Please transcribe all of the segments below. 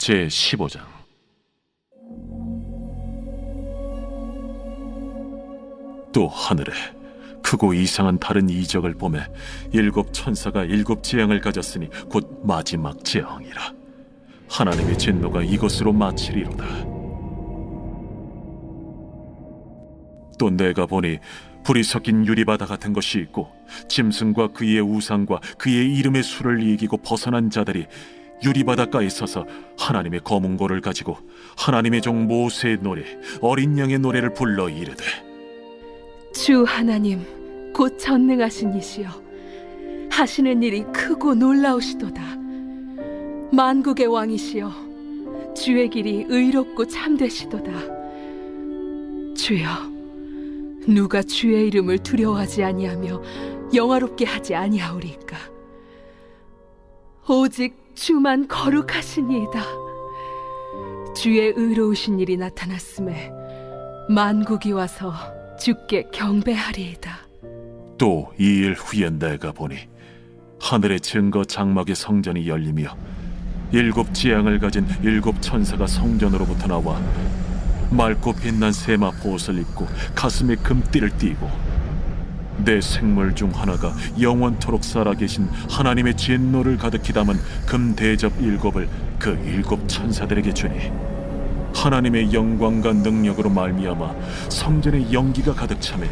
제15장. 또 하늘에 크고 이상한 다른 이적을 보매 일곱 천사가 일곱 재앙을 가졌으니 곧 마지막 재앙이라. 하나님의 진노가 이것으로 마치리로다. 또 내가 보니 불이 섞인 유리바다 같은 것이 있고 짐승과 그의 우상과 그의 이름의 수를 이기고 벗어난 자들이 유리바닷가에 서서 하나님의 검은고를 가지고 하나님의 종 모세의 노래 어린 양의 노래를 불러 이르되, 주 하나님 곧 전능하신 이시여, 하시는 일이 크고 놀라우시도다. 만국의 왕이시여, 주의 길이 의롭고 참되시도다. 주여, 누가 주의 이름을 두려워하지 아니하며 영화롭게 하지 아니하오리까? 오직 주만 거룩하시니이다. 주의 의로우신 일이 나타났음에 만국이 와서 주께 경배하리이다. 또 2일 후에 내가 보니 하늘의 증거 장막의 성전이 열리며 일곱 재앙을 가진 일곱 천사가 성전으로부터 나와 맑고 빛난 세마 보옷을 입고 가슴에 금띠를 띠고 내 생물 중 하나가 영원토록 살아계신 하나님의 진노를 가득히 담은 금 대접 일곱을 그 일곱 천사들에게 주니, 하나님의 영광과 능력으로 말미암아 성전의 연기가 가득 차매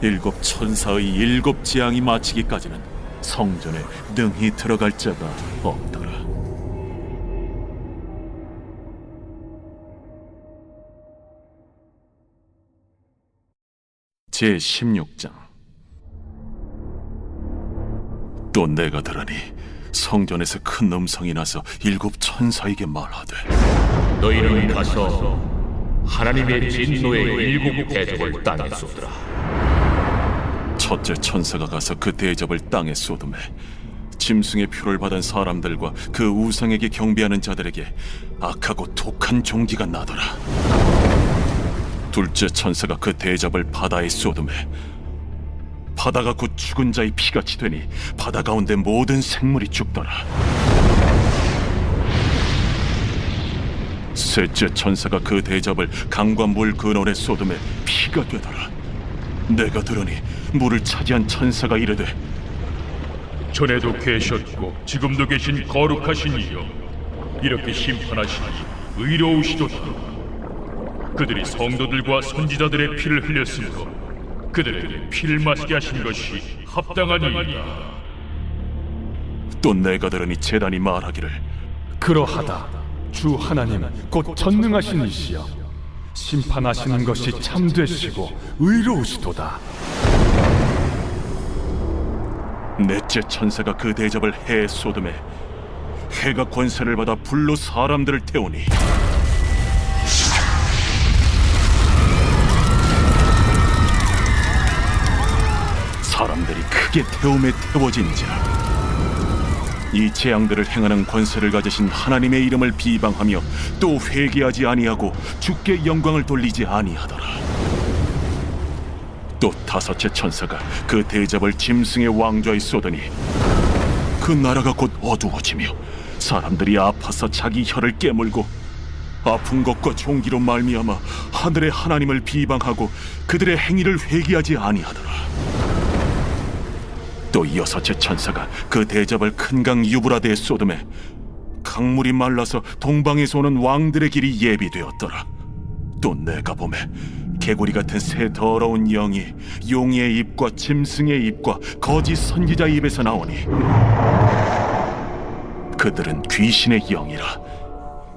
일곱 천사의 일곱 재앙이 마치기까지는 성전에 능히 들어갈 자가 없더라. 제16장. 또 내가 들으니 성전에서 큰 음성이 나서 일곱 천사에게 말하되, 너희는 가서 하나님의 진노의 일곱 대접을 땅에 쏟으라. 첫째 천사가 가서 그 대접을 땅에 쏟음에 짐승의 표를 받은 사람들과 그 우상에게 경배하는 자들에게 악하고 독한 종기가 나더라. 둘째 천사가 그 대접을 바다에 쏟음에 바다가 곧 죽은 자의 피같이 되니 바다 가운데 모든 생물이 죽더라. 셋째 천사가 그 대접을 강과 물 근원에 쏟음에 피가 되더라. 내가 들으니 물을 차지한 천사가 이르되, 전에도 계셨고 지금도 계신 거룩하신 이여, 이렇게 심판하시니 의로우시도다. 그들이 성도들과 선지자들의 피를 흘렸으므로 그들에게 피를 마시게 하신 것이 합당하니이다. 또 내가 들으니 제단이 말하기를, 그러하다. 주 하나님 곧 전능하신 이시여, 심판하시는 것이 참되시고 의로우시도다. 넷째 천사가 그 대접을 해에 쏟음에 해가 권세를 받아 불로 사람들을 태우니 사람들이 크게 태움에 태워진지라. 이 재앙들을 행하는 권세를 가지신 하나님의 이름을 비방하며 또 회개하지 아니하고 주께 영광을 돌리지 아니하더라. 또 다섯째 천사가 그 대접을 짐승의 왕좌에 쏟으니 그 나라가 곧 어두워지며 사람들이 아파서 자기 혀를 깨물고 아픈 것과 종기로 말미암아 하늘의 하나님을 비방하고 그들의 행위를 회개하지 아니하더라. 또 여섯째 천사가 그 대접을 큰 강 유브라데에 쏟음에 강물이 말라서 동방에서 오는 왕들의 길이 예비되었더라. 또 내가 보매 개구리 같은 새 더러운 영이 용의 입과 짐승의 입과 거짓 선지자의 입에서 나오니 그들은 귀신의 영이라.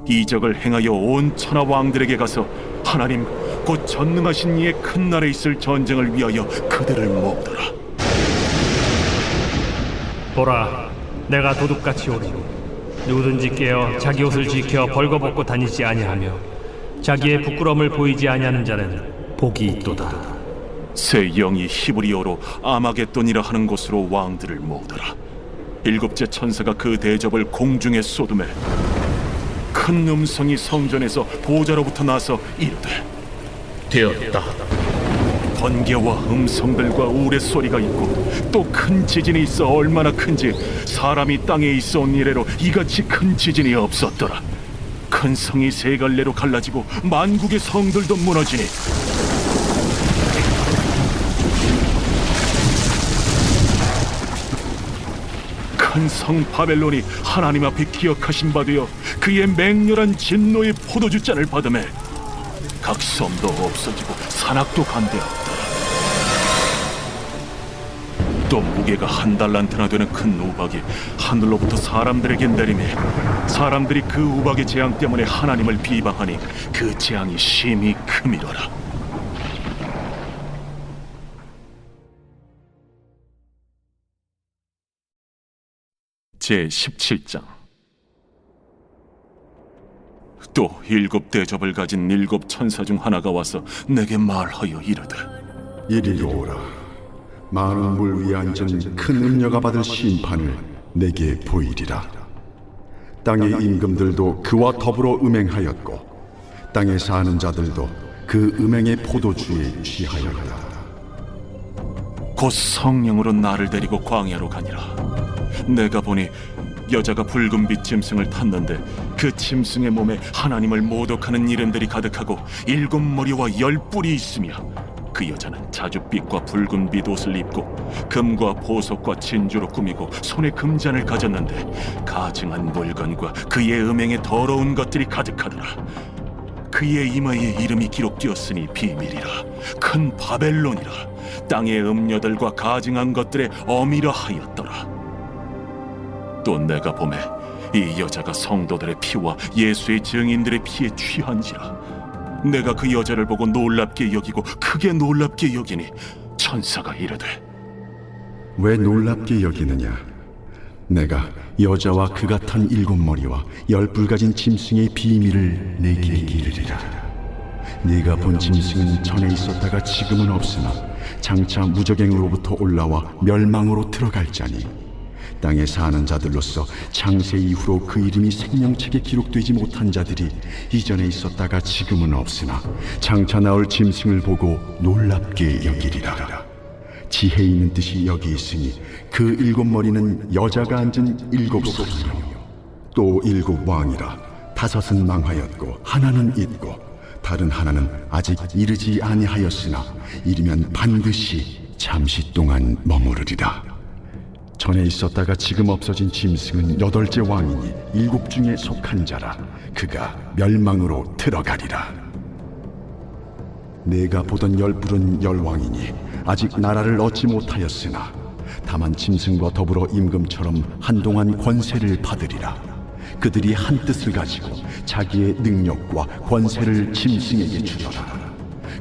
이적을 행하여 온 천하 왕들에게 가서 하나님 곧 전능하신 이의 큰 날에 있을 전쟁을 위하여 그들을 모으더라. 보라, 내가 도둑같이 오리니 누구든지 깨어 자기 옷을 지켜 벌거벗고 다니지 아니하며 자기의 부끄러움을 보이지 아니하는 자는 복이 있도다. 새 영이 히브리어로 아마겟돈이라 하는 곳으로 왕들을 모으더라. 일곱째 천사가 그 대접을 공중에 쏟음에 큰 음성이 성전에서 보좌로부터 나서 이르되, 되었다. 번개와 음성들과 우레소리가 있고 또 큰 지진이 있어 얼마나 큰지 사람이 땅에 있어 온 이래로 이같이 큰 지진이 없었더라. 그 큰 성이 세 갈래로 갈라지고 만국의 성들도 무너지니 큰 성 바벨론이 하나님 앞에 기억하신 바 되어 그의 맹렬한 진노의 포도주 잔을 받음에 각 섬도 없어지고 산악도 간대하였다. 또 무게가 1달란트나 되는 큰 우박이 하늘로부터 사람들에게 내리매 사람들이 그 우박의 재앙 때문에 하나님을 비방하니 그 재앙이 심히 크미로라. 제17장. 또 7 대접을 가진 7 천사 중 하나가 와서 내게 말하여 이르되 이리로 오라. 많은 물 위에 앉은 큰 음녀가 받을 심판을 내게 보이리라. 땅의 임금들도 그와 더불어 음행하였고 땅에 사는 자들도 그 음행의 포도주에 취하였다. 곧 성령으로 나를 데리고 광야로 가니라. 내가 보니 여자가 붉은 빛 짐승을 탔는데 그 짐승의 몸에 하나님을 모독하는 이름들이 가득하고 7 머리와 10 뿔이 있으며 그 여자는 자줏빛과 붉은 빛 옷을 입고 금과 보석과 진주로 꾸미고 손에 금잔을 가졌는데 가증한 물건과 그의 음행에 더러운 것들이 가득하더라. 그의 이마에 이름이 기록되었으니 비밀이라. 큰 바벨론이라. 땅의 음녀들과 가증한 것들의 어미라 하였더라. 또 내가 보매 이 여자가 성도들의 피와 예수의 증인들의 피에 취한지라. 내가 그 여자를 보고 놀랍게 여기고 크게 놀랍게 여기니 천사가 이르되 왜 놀랍게 여기느냐? 내가 여자와 그가 탄 7 머리와 10 뿔 가진 짐승의 비밀을 내게 이르리라. 네가 본 짐승은 전에 있었다가 지금은 없으나 장차 무적행으로부터 올라와 멸망으로 들어갈 자니 땅에 사는 자들로서 창세 이후로 그 이름이 생명책에 기록되지 못한 자들이 이전에 있었다가 지금은 없으나 장차 나올 짐승을 보고 놀랍게 여기리라. 지혜 있는 뜻이 여기 있으니 그 7 머리는 여자가 앉은 7 소리요 또 7 왕이라. 5은 망하였고 하나는 있고 다른 하나는 아직 이르지 아니하였으나 이르면 반드시 잠시 동안 머무르리라. 전에 있었다가 지금 없어진 짐승은 8째 왕이니 7 중에 속한 자라. 그가 멸망으로 들어가리라. 내가 보던 10 뿔은 10 왕이니 아직 나라를 얻지 못하였으나 다만 짐승과 더불어 임금처럼 한동안 권세를 받으리라. 그들이 한 뜻을 가지고 자기의 능력과 권세를 짐승에게 주더라.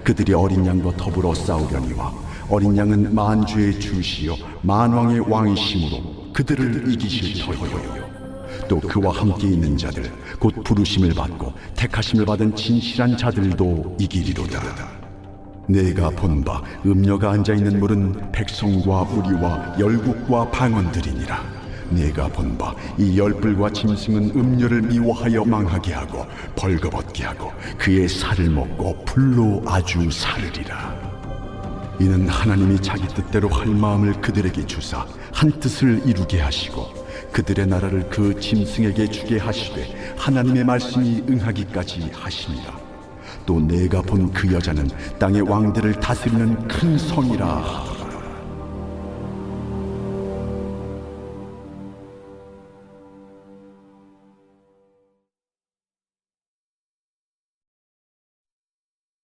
그들이 어린 양과 더불어 싸우려니와 어린 양은 만주의 주시요 만왕의 왕이심으로 그들을 이기실 터이요. 또 그와 함께 있는 자들 곧 부르심을 받고 택하심을 받은 진실한 자들도 이기리로다. 내가 본 바 음녀가 앉아있는 물은 백성과 무리와 열국과 방언들이니라. 내가 본 바 이 10 뿔과 짐승은 음녀를 미워하여 망하게 하고 벌거벗게 하고 그의 살을 먹고 불로 아주 사르리라. 이는 하나님이 자기 뜻대로 할 마음을 그들에게 주사 한 뜻을 이루게 하시고 그들의 나라를 그 짐승에게 주게 하시되 하나님의 말씀이 응하기까지 하시니라. 또 내가 본 그 여자는 땅의 왕들을 다스리는 큰 성이라 하더라.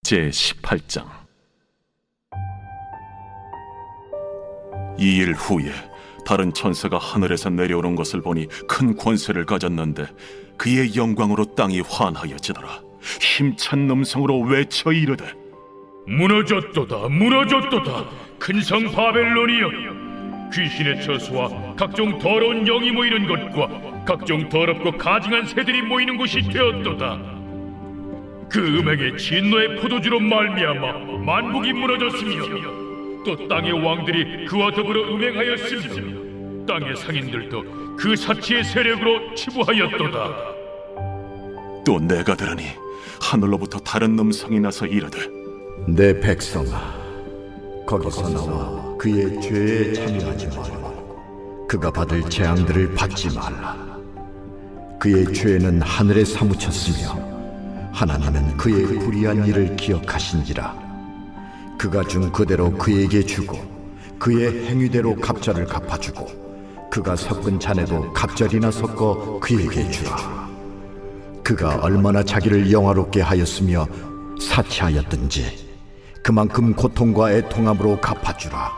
제18장. 2일 후에 다른 천사가 하늘에서 내려오는 것을 보니 큰 권세를 가졌는데 그의 영광으로 땅이 환하여지더라. 힘찬 음성으로 외쳐 이르되 무너졌도다 무너졌도다 큰 성 바벨론이여. 귀신의 처소와 각종 더러운 영이 모이는 곳과 각종 더럽고 가증한 새들이 모이는 곳이 되었도다. 그 음행의 진노의 포도주로 말미암아 만국이 무너졌으며 또 땅의 왕들이 그와 더불어 음행하였으며 땅의 상인들도 그 사치의 세력으로 치부하였도다. 또 내가 들으니 하늘로부터 다른 음성이 나서 이르되 내 백성아, 거기서 나와 그의 죄에 참여하지 말고 그가 받을 재앙들을 받지 말라. 그의 죄는 하늘에 사무쳤으며 하나님은 그의 불의한 일을 기억하신지라. 그가 준 그대로 그에게 주고 그의 행위대로 갑절을 갚아주고 그가 섞은 잔에도 갑절이나 섞어 그에게 주라. 그가 얼마나 자기를 영화롭게 하였으며 사치하였든지 그만큼 고통과 애통함으로 갚아주라.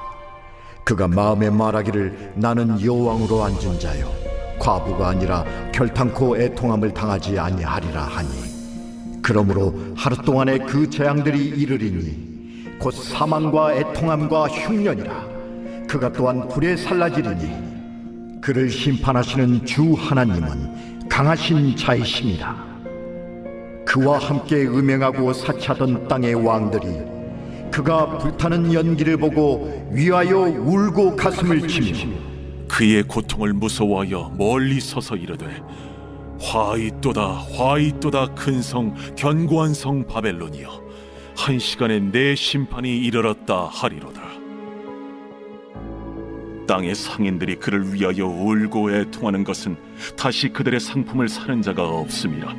그가 마음에 말하기를 나는 여왕으로 앉은 자요 과부가 아니라 결탄코 애통함을 당하지 아니하리라 하니, 그러므로 하루 동안에 그 재앙들이 이르리니 곧 사망과 애통함과 흉년이라. 그가 또한 불에 살라지리니 그를 심판하시는 주 하나님은 강하신 자이심이라. 그와 함께 음행하고 사치하던 땅의 왕들이 그가 불타는 연기를 보고 위하여 울고 가슴을 치며 그의 고통을 무서워하여 멀리 서서 이르되 화이또다 화이또다 큰 성 견고한 성 바벨론이여, 한 시간에 내 심판이 이르렀다 하리로다. 땅의 상인들이 그를 위하여 울고 애통하는 것은 다시 그들의 상품을 사는 자가 없음이라.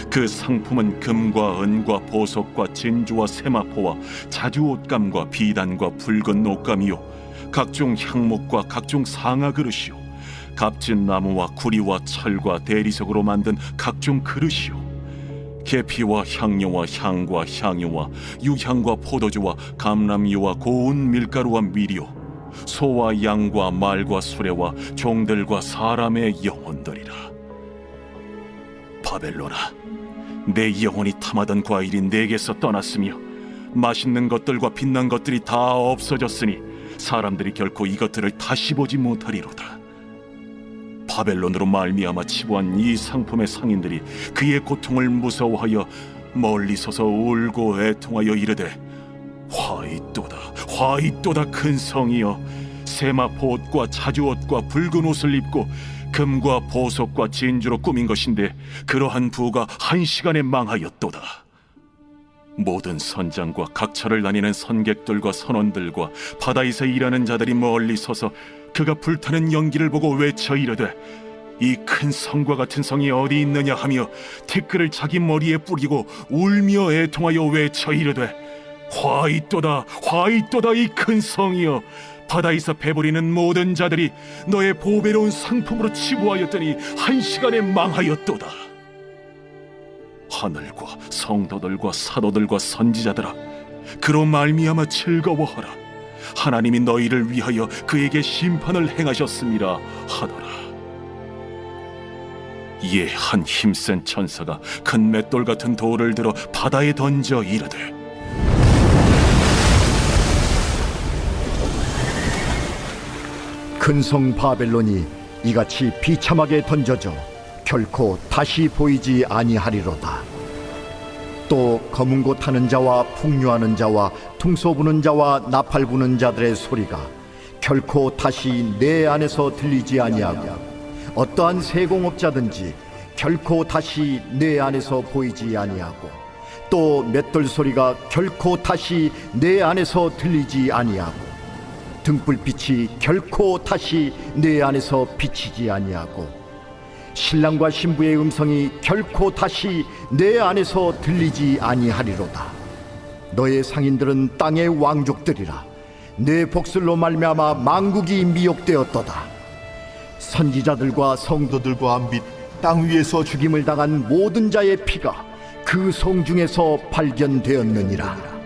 그 상품은 금과 은과 보석과 진주와 세마포와 자주 옷감과 비단과 붉은 옷감이요 각종 향목과 각종 상아 그릇이요 값진 나무와 구리와 철과 대리석으로 만든 각종 그릇이요 계피와 향료와 향과 향유와 유향과 포도주와 감람유와 고운 밀가루와 밀이요 소와 양과 말과 수레와 종들과 사람의 영혼들이라. 바벨론아, 내 영혼이 탐하던 과일이 내게서 떠났으며 맛있는 것들과 빛난 것들이 다 없어졌으니 사람들이 결코 이것들을 다시 보지 못하리로다. 바벨론으로 말미암아 치부한 이 상품의 상인들이 그의 고통을 무서워하여 멀리 서서 울고 애통하여 이르되 화이또다 화이또다 큰 성이여, 세마포 옷과 자주 옷과 붉은 옷을 입고 금과 보석과 진주로 꾸민 것인데 그러한 부가 한 시간에 망하였도다. 모든 선장과 각처를 다니는 선객들과 선원들과 바다에서 일하는 자들이 멀리 서서 그가 불타는 연기를 보고 외쳐 이르되 이 큰 성과 같은 성이 어디 있느냐 하며 티끌을 자기 머리에 뿌리고 울며 애통하여 외쳐 이르되 화이또다 화이또다 이 큰 성이여, 바다에서 배부리는 모든 자들이 너의 보배로운 상품으로 치부하였더니 한 시간에 망하였도다. 하늘과 성도들과 사도들과 선지자들아, 그로 말미암아 즐거워하라. 하나님이 너희를 위하여 그에게 심판을 행하셨음이라 하더라. 이에 한 힘센 천사가 큰 맷돌 같은 돌을 들어 바다에 던져 이르되 큰 성 바벨론이 이같이 비참하게 던져져 결코 다시 보이지 아니하리로다. 또 검은 고 타는 자와 풍류하는 자와 퉁소 부는 자와 나팔 부는 자들의 소리가 결코 다시 내 안에서 들리지 아니하고 어떠한 세공업자든지 결코 다시 내 안에서 보이지 아니하고 또 맷돌 소리가 결코 다시 내 안에서 들리지 아니하고 등불빛이 결코 다시 내 안에서 비치지 아니하고 신랑과 신부의 음성이 결코 다시 내 안에서 들리지 아니하리로다. 너의 상인들은 땅의 왕족들이라. 내 복술로 말미암아 만국이 미혹되었도다. 선지자들과 성도들과 및 땅 위에서 죽임을 당한 모든 자의 피가 그 성 중에서 발견되었느니라.